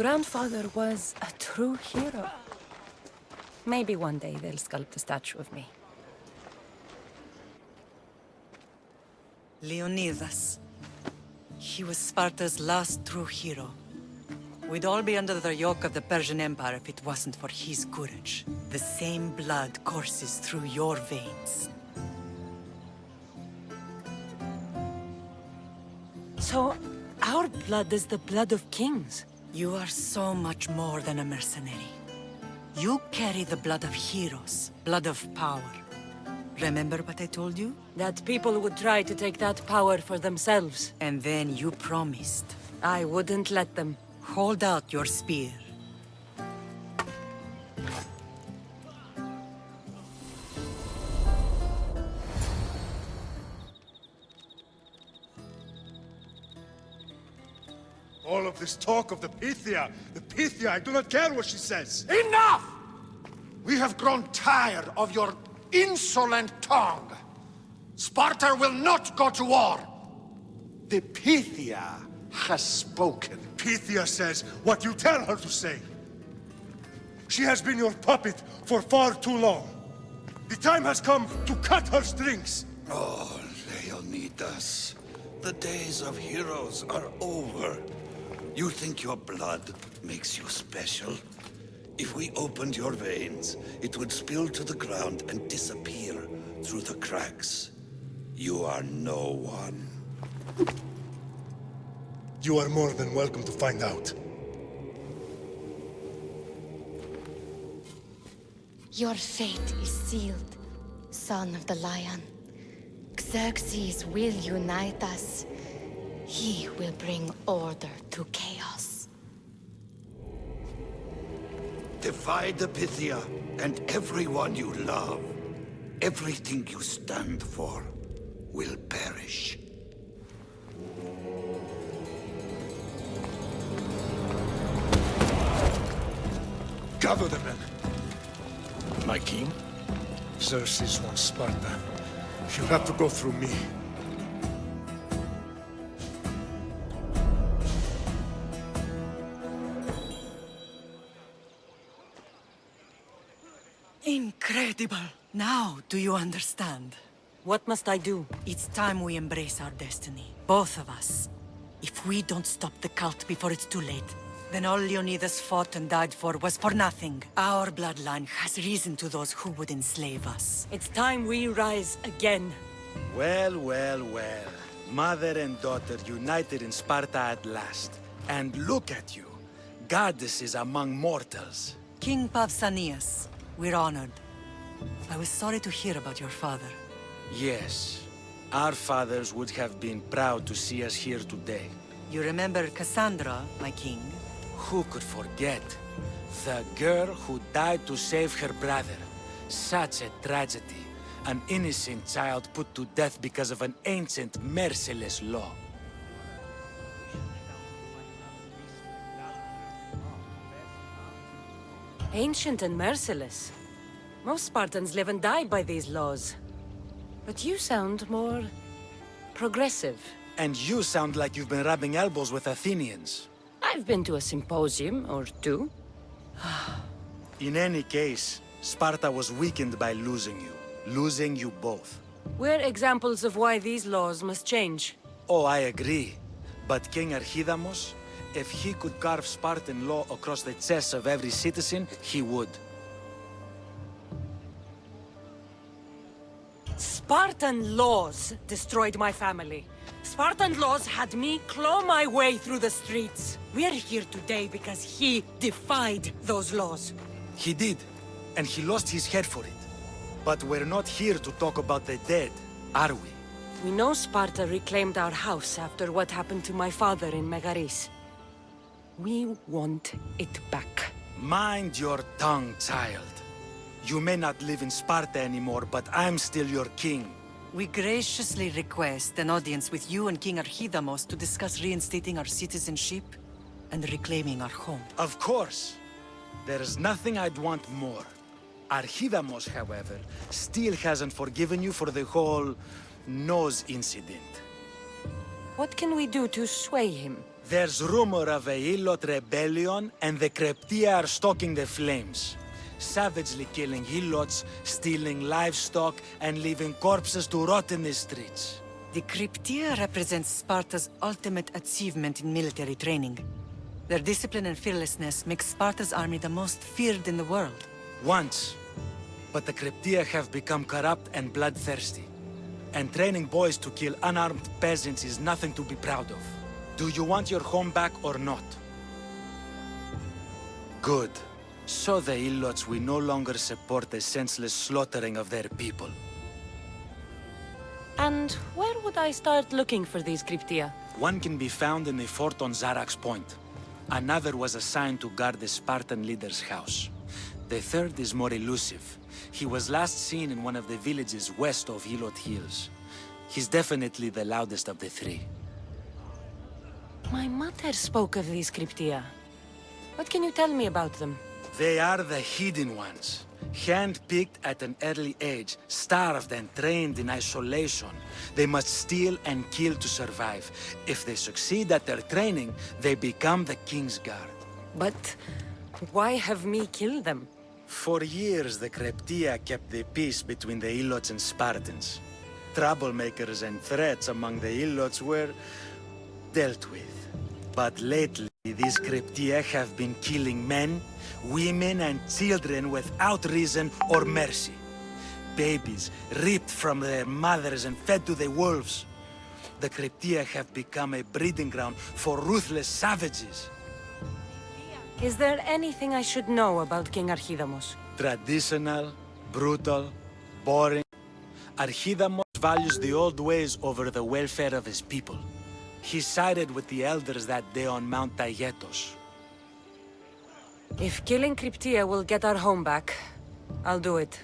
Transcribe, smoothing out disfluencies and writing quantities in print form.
grandfather was a true hero. Maybe one day they'll sculpt a statue of me. Leonidas. He was Sparta's last true hero. We'd all be under the yoke of the Persian Empire if it wasn't for his courage. The same blood courses through your veins. So, our blood is the blood of kings. You are so much more than a mercenary. You carry the blood of heroes, blood of power. Remember what I told you? That people would try to take that power for themselves. And then you promised. I wouldn't let them. Hold out your spear. All of this talk of the Pythia, I do not care what she says. Enough! We have grown tired of your insolent tongue. Sparta will not go to war. The Pythia has spoken. Pythia says what you tell her to say. She has been your puppet for far too long. The time has come to cut her strings. Oh, Leonidas. The days of heroes are over. You think your blood makes you special? If we opened your veins, it would spill to the ground and disappear through the cracks. You are no one. You are more than welcome to find out. Your fate is sealed, son of the lion. Xerxes will unite us. He will bring order to chaos. Divide the Pythia and everyone you love. Everything you stand for will perish. Gather the men. My king? Xerxes wants Sparta. He'll have to go through me. Incredible! Now, do you understand? What must I do? It's time we embrace our destiny. Both of us. If we don't stop the cult before it's too late, then all Leonidas fought and died for was for nothing. Our bloodline has reason to those who would enslave us. It's time we rise again. Well, well, well. Mother and daughter united in Sparta at last. And look at you. Goddesses among mortals. King Pausanias, we're honored. I was sorry to hear about your father. Yes. Our fathers would have been proud to see us here today. You remember Cassandra, my king? Who could forget? The girl who died to save her brother. Such a tragedy. An innocent child put to death because of an ancient, merciless law. Ancient and merciless. Most Spartans live and die by these laws. But you sound more progressive. And you sound like you've been rubbing elbows with Athenians. I've been to a symposium or two. In any case, Sparta was weakened by losing you. Losing you both. We're examples of why these laws must change. Oh, I agree. But King Archidamos, if he could carve Spartan law across the chests of every citizen, he would. Spartan laws destroyed my family. Spartan laws had me claw my way through the streets. We're here today because he defied those laws. He did, and he lost his head for it. But we're not here to talk about the dead, are we? We know Sparta reclaimed our house after what happened to my father in Megaris. We want it back. Mind your tongue, child. You may not live in Sparta anymore, but I'm still your king. We graciously request an audience with you and King Archidamos to discuss reinstating our citizenship and reclaiming our home. Of course. There's nothing I'd want more. Archidamos, however, still hasn't forgiven you for the whole nose incident. What can we do to sway him? There's rumor of a Hilot rebellion, and the Kreptia are stalking the flames. Savagely killing Hilots, stealing livestock, and leaving corpses to rot in the streets. The Cryptia represents Sparta's ultimate achievement in military training. Their discipline and fearlessness make Sparta's army the most feared in the world. Once. But the Cryptia have become corrupt and bloodthirsty. And training boys to kill unarmed peasants is nothing to be proud of. Do you want your home back or not? Good. So the Ilots will no longer support the senseless slaughtering of their people. And where would I start looking for these Cryptia? One can be found in the fort on Zarak's Point. Another was assigned to guard the Spartan leader's house. The third is more elusive. He was last seen in one of the villages west of Hilot Hills. He's definitely the loudest of the three. My mother spoke of these Cryptia. What can you tell me about them? They are the hidden ones. Hand-picked at an early age, starved and trained in isolation. They must steal and kill to survive. If they succeed at their training, they become the King's Guard. But why have me kill them? For years, the Cryptia kept the peace between the Ilots and Spartans. Troublemakers and threats among the Ilots were dealt with. But lately, these Cryptia have been killing men, women and children without reason or mercy. Babies ripped from their mothers and fed to the wolves. The Cryptia have become a breeding ground for ruthless savages. Is there anything I should know about King Archidamos? Traditional, brutal, boring. Archidamos values the old ways over the welfare of his people. He sided with the elders that day on Mount Taygetos. If killing Cryptia will get our home back, I'll do it.